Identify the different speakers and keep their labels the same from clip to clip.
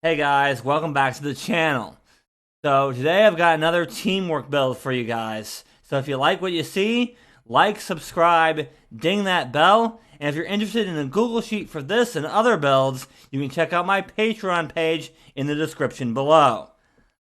Speaker 1: Hey guys, welcome back to the channel. So today I've got another teamwork build for you guys. So if you like what you see, like, subscribe, ding that bell, and if you're interested in a Google Sheet for this and other builds, you can check out my Patreon page in the description below.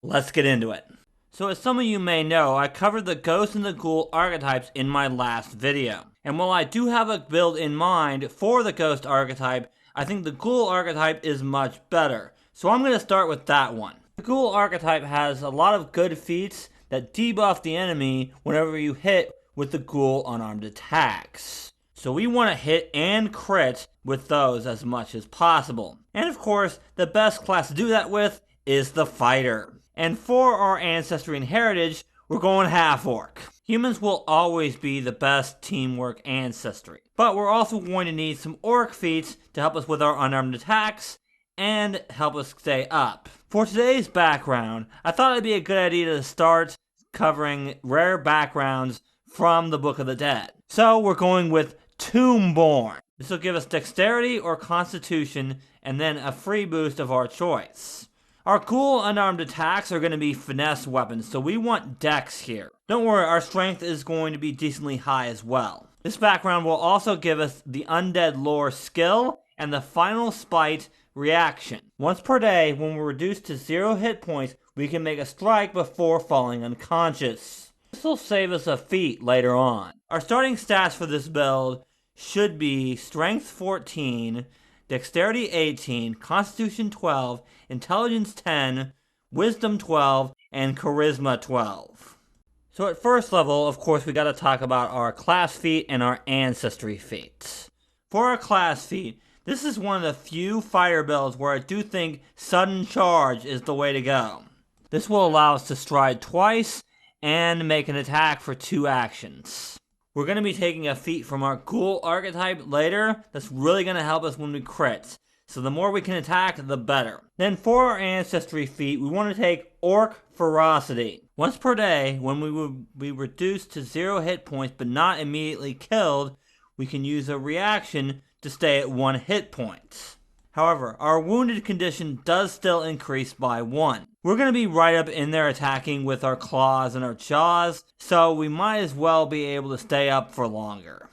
Speaker 1: Let's get into it. So as some of you may know, I covered the Ghost and the Ghoul archetypes in my last video. And while I do have a build in mind for the Ghost archetype, I think the Ghoul archetype is much better. So I'm going to start with that one. The Ghoul archetype has a lot of good feats that debuff the enemy whenever you hit with the Ghoul Unarmed attacks. So we want to hit and crit with those as much as possible. And of course, the best class to do that with is the Fighter. And for our ancestry and heritage, we're going half-orc. Humans will always be the best teamwork ancestry. But we're also going to need some orc feats to help us with our unarmed attacks and help us stay up. For today's background, I thought it'd be a good idea to start covering rare backgrounds from the Book of the Dead. So we're going with Tombborn. This will give us Dexterity or Constitution and then a free boost of our choice. Our Ghoul Unarmed attacks are going to be finesse weapons, so we want Dex here. Don't worry, our strength is going to be decently high as well. This background will also give us the Undead Lore skill and the Final Spite reaction. Once per day, when we're reduced to 0 hit points, we can make a strike before falling unconscious. This will save us a feat later on. Our starting stats for this build should be Strength 14, Dexterity 18, Constitution 12, Intelligence 10, Wisdom 12, and Charisma 12. So at first level, of course, we gotta talk about our class feat and our ancestry feats. For our class feat, this is one of the few fighter builds where I do think sudden charge is the way to go. This will allow us to stride twice and make an attack for 2 actions. We're going to be taking a feat from our Ghoul archetype later that's really going to help us when we crit. So the more we can attack, the better. Then for our ancestry feat, we want to take Orc Ferocity. Once per day, when we will be reduced to 0 hit points but not immediately killed, we can use a reaction to stay at 1 hit point. However, our wounded condition does still increase by 1. We're going to be right up in there attacking with our claws and our jaws, so we might as well be able to stay up for longer.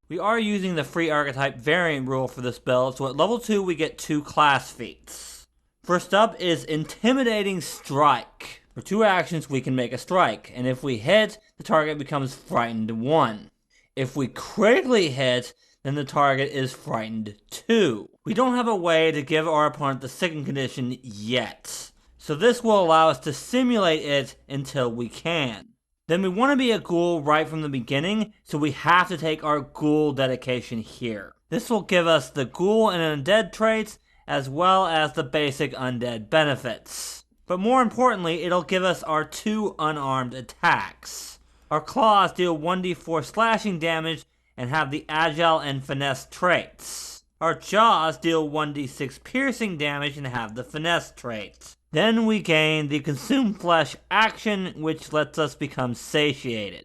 Speaker 1: We are using the free archetype variant rule for this build, so at level 2 we get 2 class feats. First up is Intimidating Strike. For 2 actions we can make a strike, and if we hit, the target becomes frightened 1. If we critically hit, then the target is frightened 2. We don't have a way to give our opponent the second condition yet, so this will allow us to simulate it until we can. Then we want to be a ghoul right from the beginning, so we have to take our ghoul dedication here. This will give us the ghoul and undead traits, as well as the basic undead benefits. But more importantly, it'll give us our 2 unarmed attacks. Our claws deal 1d4 slashing damage and have the agile and finesse traits. Our jaws deal 1d6 piercing damage and have the finesse traits. Then we gain the Consume Flesh action, which lets us become satiated.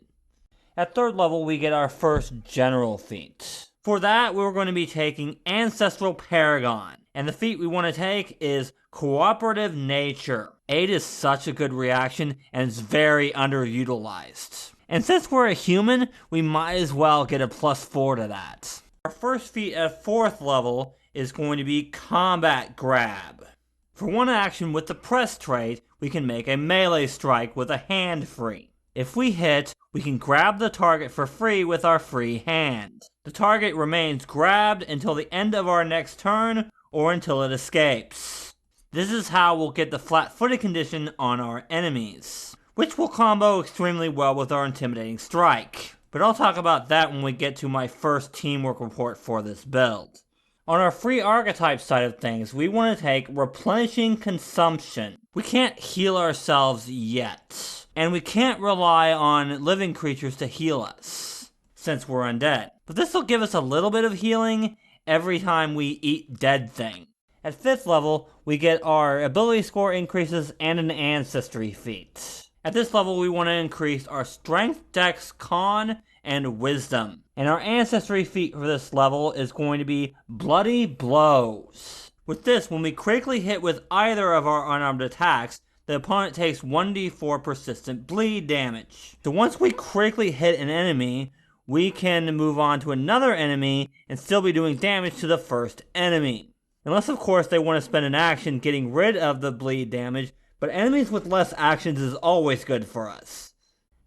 Speaker 1: At 3rd level, we get our first general feat. For that, we're going to be taking Ancestral Paragon. And the feat we want to take is Cooperative Nature. 8 is such a good reaction, and it's very underutilized. And since we're a human, we might as well get a +4 to that. Our first feat at 4th level is going to be Combat Grab. For 1 action with the Press trait, we can make a melee strike with a hand free. If we hit, we can grab the target for free with our free hand. The target remains grabbed until the end of our next turn or until it escapes. This is how we'll get the flat-footed condition on our enemies, which will combo extremely well with our Intimidating Strike. But I'll talk about that when we get to my first teamwork report for this build. On our free archetype side of things, we want to take Replenishing Consumption. We can't heal ourselves yet, and we can't rely on living creatures to heal us, since we're undead. But this will give us a little bit of healing every time we eat dead thing. At 5th level, we get our ability score increases and an ancestry feat. At this level, we want to increase our Strength, Dex, Con, and Wisdom. And our ancestry feat for this level is going to be Bloody Blows. With this, when we critically hit with either of our unarmed attacks, the opponent takes 1d4 persistent bleed damage. So once we critically hit an enemy, we can move on to another enemy and still be doing damage to the first enemy. Unless, of course, they want to spend an action getting rid of the bleed damage, but enemies with less actions is always good for us.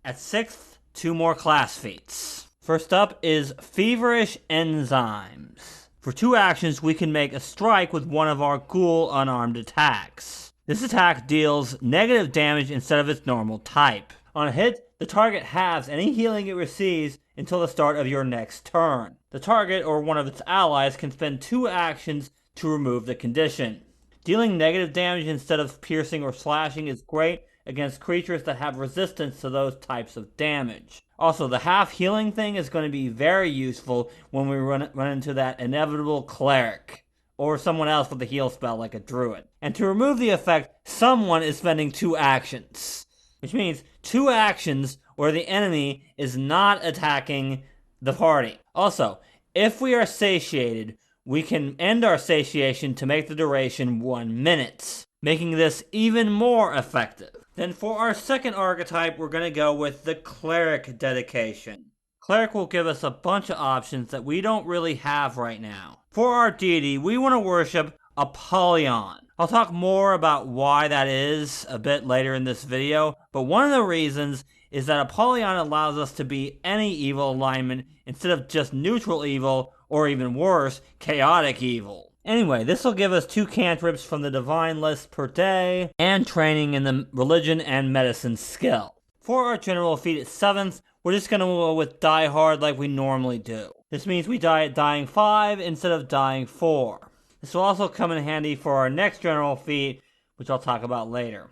Speaker 1: At 6th, 2 more class feats. First up is Feverish Enzymes. For 2 actions, we can make a strike with one of our Ghoul Unarmed attacks. This attack deals negative damage instead of its normal type. On a hit, the target halves any healing it receives until the start of your next turn. The target or one of its allies can spend 2 actions to remove the condition. Dealing negative damage instead of piercing or slashing is great against creatures that have resistance to those types of damage. Also, the half healing thing is going to be very useful when we run into that inevitable cleric, or someone else with a heal spell like a druid. And to remove the effect, someone is spending 2 actions. Which means 2 actions where the enemy is not attacking the party. Also, if we are satiated, we can end our satiation to make the duration 1 minute, making this even more effective. Then for our second archetype, we're going to go with the Cleric Dedication. Cleric will give us a bunch of options that we don't really have right now. For our deity, we want to worship Apollyon. I'll talk more about why that is a bit later in this video, but one of the reasons is that Apollyon allows us to be any evil alignment instead of just neutral evil, or even worse, chaotic evil. Anyway, this will give us 2 cantrips from the divine list per day, and training in the religion and medicine skill. For our general feat at 7th, we're just going to go with Die Hard like we normally do. This means we die at dying 5 instead of dying 4. This will also come in handy for our next general feat, which I'll talk about later.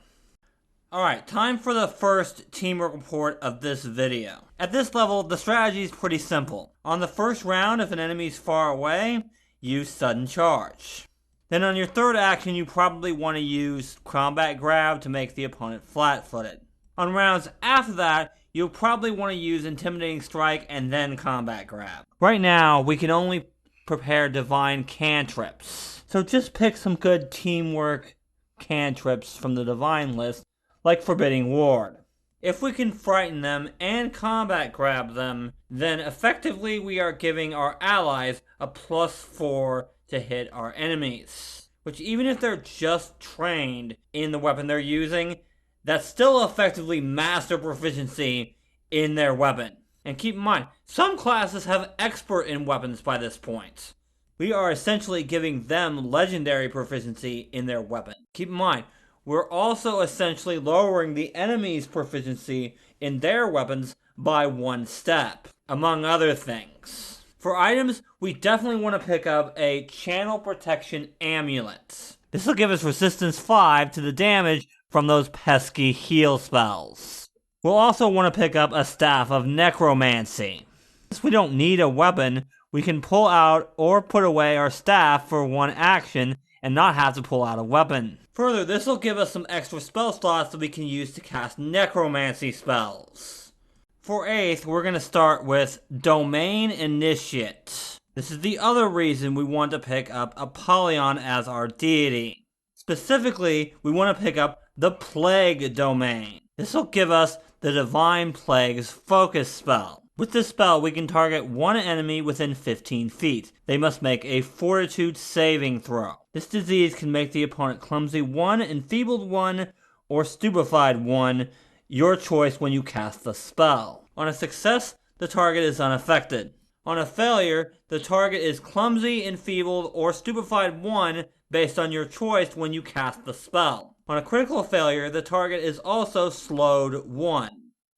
Speaker 1: Alright, time for the first teamwork report of this video. At this level, the strategy is pretty simple. On the first round, if an enemy is far away, use sudden charge. Then on your third action, you probably want to use combat grab to make the opponent flat-footed. On rounds after that, you'll probably want to use intimidating strike and then combat grab. Right now, we can only prepare divine cantrips. So just pick some good teamwork cantrips from the divine list, like Forbidding Ward. If we can frighten them and combat grab them, then effectively we are giving our allies a +4 to hit our enemies. Which, even if they're just trained in the weapon they're using, that's still effectively master proficiency in their weapon. And keep in mind, some classes have expert in weapons by this point. We are essentially giving them legendary proficiency in their weapon. Keep in mind, we're also essentially lowering the enemy's proficiency in their weapons by 1 step, among other things. For items, we definitely want to pick up a Channel Protection Amulet. This will give us resistance 5 to the damage from those pesky heal spells. We'll also want to pick up a Staff of Necromancy. Since we don't need a weapon, we can pull out or put away our staff for 1 action and not have to pull out a weapon. Further, this will give us some extra spell slots that we can use to cast necromancy spells. For 8th, we're going to start with Domain Initiate. This is the other reason we want to pick up Apollyon as our deity. Specifically, we want to pick up the Plague Domain. This will give us the Divine Plague's focus spell. With this spell, we can target 1 enemy within 15 feet. They must make a Fortitude saving throw. This disease can make the opponent clumsy 1, enfeebled 1, or stupefied 1, your choice when you cast the spell. On a success, the target is unaffected. On a failure, the target is clumsy, enfeebled, or stupefied 1 based on your choice when you cast the spell. On a critical failure, the target is also slowed 1.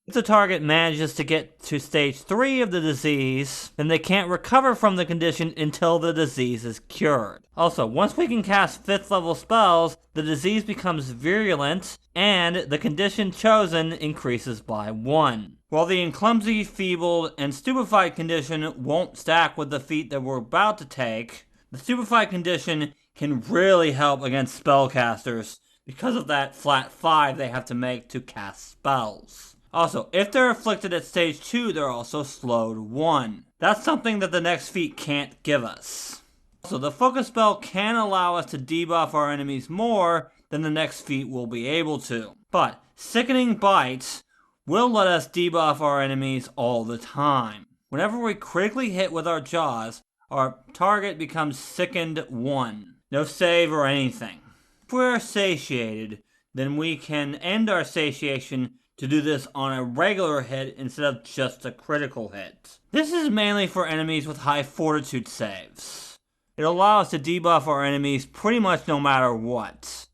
Speaker 1: If the target manages to get to stage 3 of the disease, then they can't recover from the condition until the disease is cured. Also, once we can cast 5th level spells, the disease becomes virulent, and the condition chosen increases by 1. While the clumsy, feebled, and stupefied condition won't stack with the feat that we're about to take, the stupefied condition can really help against spellcasters because of that flat 5 they have to make to cast spells. Also, if they're afflicted at stage 2, they're also slowed 1. That's something that the next feat can't give us. So the focus spell can allow us to debuff our enemies more than the next feat will be able to. But Sickening Bites will let us debuff our enemies all the time. Whenever we critically hit with our jaws, our target becomes sickened 1. No save or anything. If we're satiated, then we can end our satiation to do this on a regular hit instead of just a critical hit. This is mainly for enemies with high fortitude saves. It allows us to debuff our enemies pretty much no matter what.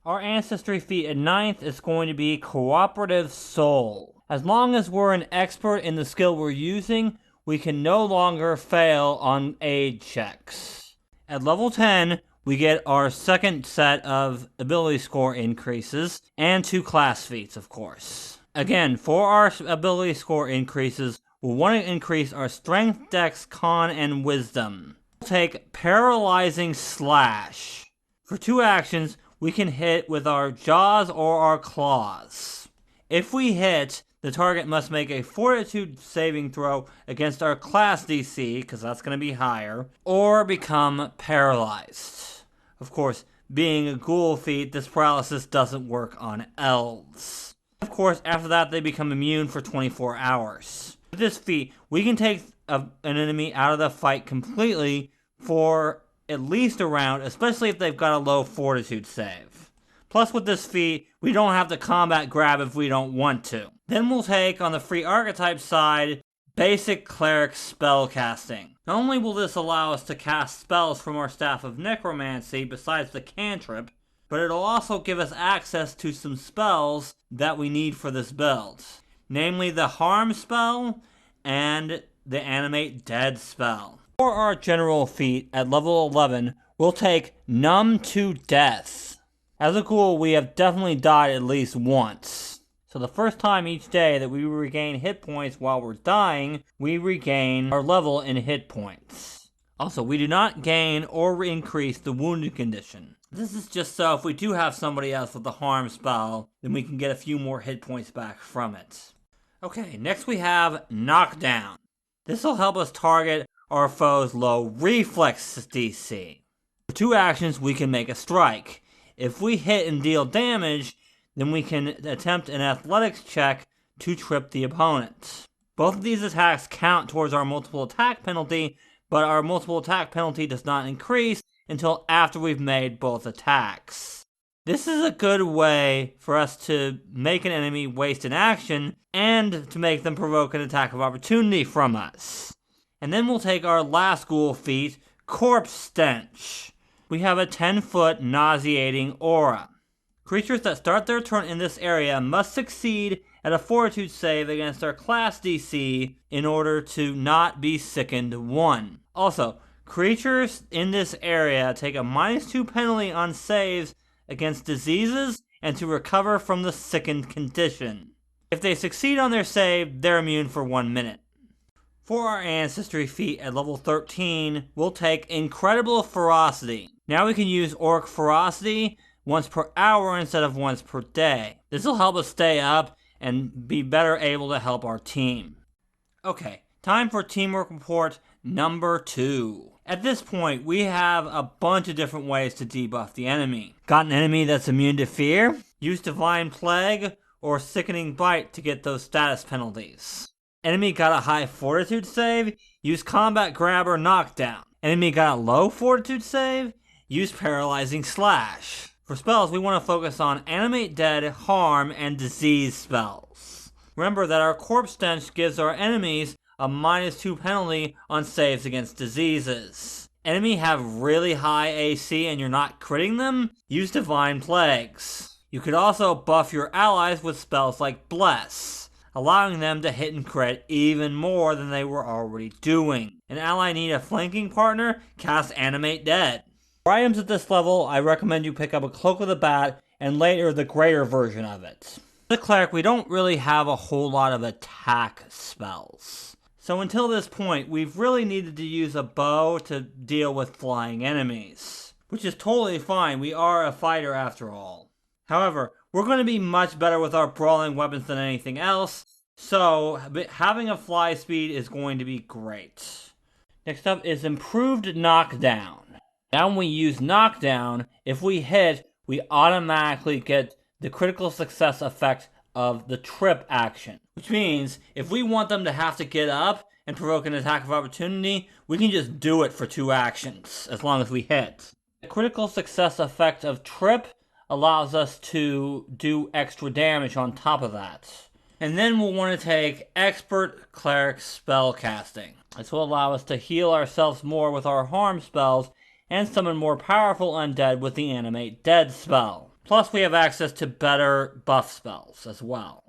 Speaker 1: Our ancestry feat at 9th is going to be Cooperative Soul. As long as we're an expert in the skill we're using, we can no longer fail on aid checks. At level 10, we get our second set of ability score increases, and 2 class feats, of course. Again, for our ability score increases, we'll want to increase our Strength, Dex, Con, and Wisdom. We'll take Paralyzing Slash. For 2 actions, we can hit with our jaws or our claws. If we hit, the target must make a fortitude saving throw against our class DC, because that's going to be higher, or become paralyzed. Of course, being a ghoul feat, this paralysis doesn't work on elves. Of course, after that, they become immune for 24 hours. With this feat, we can take an enemy out of the fight completely for at least a round, especially if they've got a low fortitude save. Plus, with this feat, we don't have to combat grab if we don't want to. Then we'll take, on the free archetype side, basic cleric spellcasting. Not only will this allow us to cast spells from our Staff of Necromancy besides the cantrip, but it'll also give us access to some spells that we need for this build. Namely the Harm spell and the Animate Dead spell. For our general feat at level 11, we'll take Numb to Death. As a ghoul, we have definitely died at least once. So the first time each day that we regain hit points while we're dying, we regain our level in hit points. Also, we do not gain or increase the wounded condition. This is just so if we do have somebody else with the Harm spell, then we can get a few more hit points back from it. Okay, next we have Knockdown. This will help us target our foe's low reflex DC. For 2 actions, we can make a strike. If we hit and deal damage, then we can attempt an athletics check to trip the opponent. Both of these attacks count towards our multiple attack penalty, but our multiple attack penalty does not increase until after we've made both attacks. This is a good way for us to make an enemy waste an action and to make them provoke an attack of opportunity from us. And then we'll take our last ghoul feat, Corpse Stench. We have a 10-foot nauseating aura. Creatures that start their turn in this area must succeed at a fortitude save against our class DC in order to not be sickened 1. Also, creatures in this area take a -2 penalty on saves against diseases and to recover from the sickened condition. If they succeed on their save, they're immune for 1 minute. For our ancestry feat at level 13, we'll take Incredible Ferocity. Now we can use Orc Ferocity once per hour instead of once per day. This will help us stay up and be better able to help our team. Okay, time for Teamwork Report number 2. At this point, we have a bunch of different ways to debuff the enemy. Got an enemy that's immune to fear? Use Divine Plague or Sickening Bite to get those status penalties. Enemy got a high fortitude save? Use Combat Grab or Knockdown. Enemy got a low fortitude save? Use Paralyzing Slash. For spells, we want to focus on Animate Dead, Harm, and Disease spells. Remember that our Corpse Stench gives our enemies a -2 penalty on saves against diseases. Enemy have really high AC and you're not critting them? Use Divine Plagues. You could also buff your allies with spells like Bless, allowing them to hit and crit even more than they were already doing. An ally need a flanking partner? Cast Animate Dead. For items at this level, I recommend you pick up a Cloak of the Bat and later the greater version of it. The cleric, we don't really have a whole lot of attack spells. So until this point, we've really needed to use a bow to deal with flying enemies. Which is totally fine, we are a fighter after all. However, we're going to be much better with our brawling weapons than anything else, so having a fly speed is going to be great. Next up is Improved Knockdown. Now when we use Knockdown, if we hit, we automatically get the critical success effect of the trip action. Which means, if we want them to have to get up and provoke an attack of opportunity, we can just do it for 2 actions, as long as we hit. The critical success effect of trip allows us to do extra damage on top of that. And then we'll want to take Expert Cleric Spellcasting. This will allow us to heal ourselves more with our harm spells and summon more powerful undead with the Animate Dead spell. Plus we have access to better buff spells as well.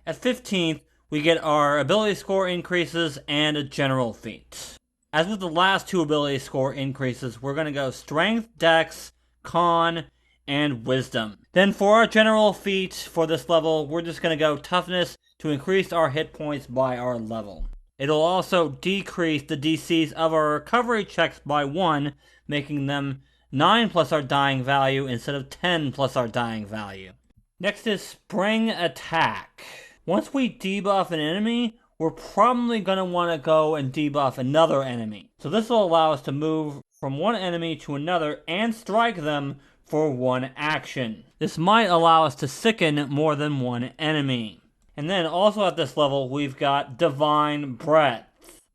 Speaker 1: At 15th, we get our ability score increases and a general feat. As with the last 2 ability score increases, we're going to go Strength, Dex, Con, and Wisdom. Then for our general feat for this level, we're just going to go Toughness to increase our hit points by our level. It'll also decrease the DCs of our recovery checks by 1, making them 9 plus our dying value instead of 10 plus our dying value. Next is Spring Attack. Once we debuff an enemy, we're probably going to want to go and debuff another enemy. So this will allow us to move from one enemy to another and strike them for 1 action. This might allow us to sicken more than 1 enemy. And then also at this level, we've got Divine Breath.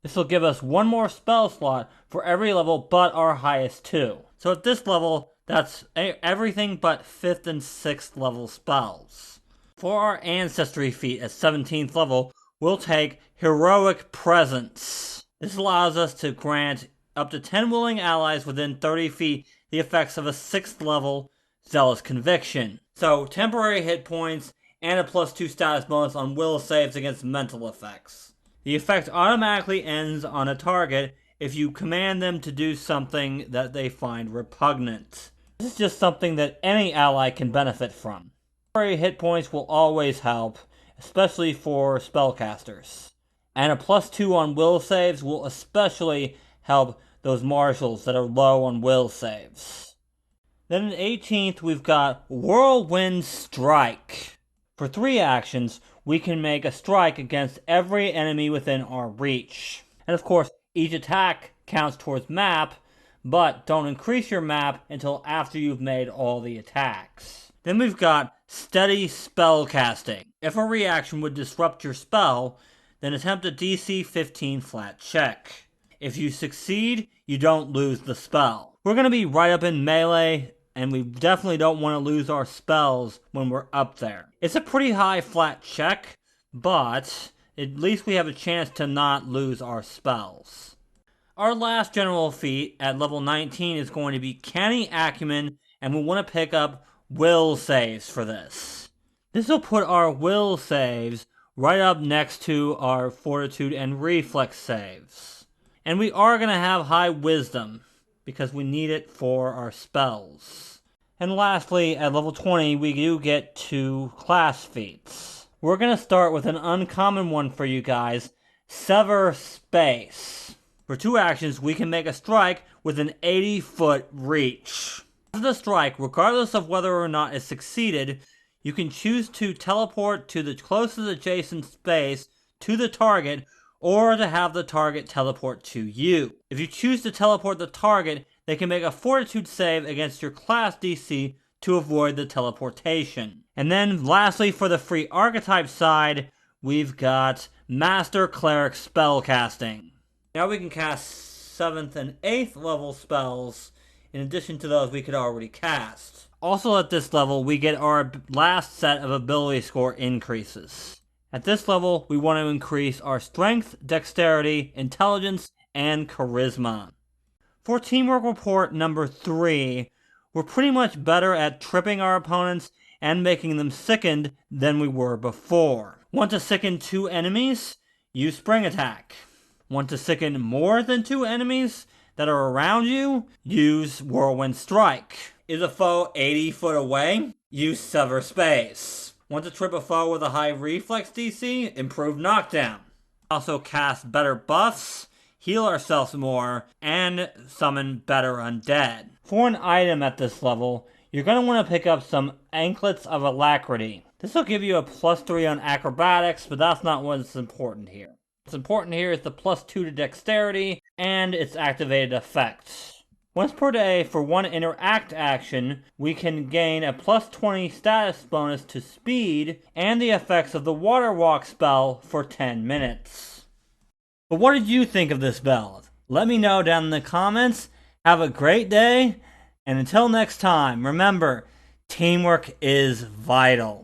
Speaker 1: This will give us 1 more spell slot for every level but our highest 2. So at this level, that's everything but 5th and 6th level spells. For our Ancestry feat at 17th level, we'll take Heroic Presence. This allows us to grant up to 10 willing allies within 30 feet the effects of a 6th level Zealous Conviction. So temporary hit points and a +2 status bonus on will saves against mental effects. The effect automatically ends on a target if you command them to do something that they find repugnant. This is just something that any ally can benefit from. Temporary hit points will always help, especially for spellcasters. And a +2 on will saves will especially help those marshals that are low on will saves. Then in 18th, we've got Whirlwind Strike. For 3 actions, we can make a strike against every enemy within our reach. And of course, each attack counts towards map, but don't increase your map until after you've made all the attacks. Then we've got Steady Spellcasting. If a reaction would disrupt your spell, then attempt a DC 15 flat check. If you succeed, you don't lose the spell. We're going to be right up in melee, and we definitely don't want to lose our spells when we're up there. It's a pretty high flat check, but at least we have a chance to not lose our spells. Our last general feat at level 19 is going to be Canny Acumen, and we want to pick up will saves for this. This will put our will saves right up next to our fortitude and reflex saves. And we are going to have high wisdom, because we need it for our spells. And lastly, at level 20, we do get 2 class feats. We're going to start with an uncommon one for you guys, Sever Space. For 2 actions, we can make a strike with an 80-foot reach. After the strike, regardless of whether or not it succeeded, you can choose to teleport to the closest adjacent space to the target, or to have the target teleport to you. If you choose to teleport the target, they can make a fortitude save against your class DC to avoid the teleportation. And then lastly, for the free archetype side, we've got Master Cleric Spellcasting. Now we can cast 7th and 8th level spells in addition to those we could already cast. Also at this level, we get our last set of ability score increases. At this level, we want to increase our Strength, Dexterity, Intelligence, and Charisma. For Teamwork Report number 3, we're pretty much better at tripping our opponents and making them sickened than we were before. Want to sicken 2 enemies? Use Spring Attack. Want to sicken more than 2 enemies that are around you? Use Whirlwind Strike. Is a foe 80 foot away? Use Sever Space. Want to trip a foe with a high reflex DC? Improve Knockdown. Also cast better buffs, heal ourselves more, and summon better undead. For an item at this level, you're going to want to pick up some Anklets of Alacrity. This will give you a +3 on acrobatics, but that's not what's important here. What's important here is the +2 to Dexterity and its activated effects. Once per day, for one interact action, we can gain a plus 20 status bonus to speed and the effects of the Water Walk spell for 10 minutes. But what did you think of this build? Let me know down in the comments. Have a great day, and until next time, remember, teamwork is vital.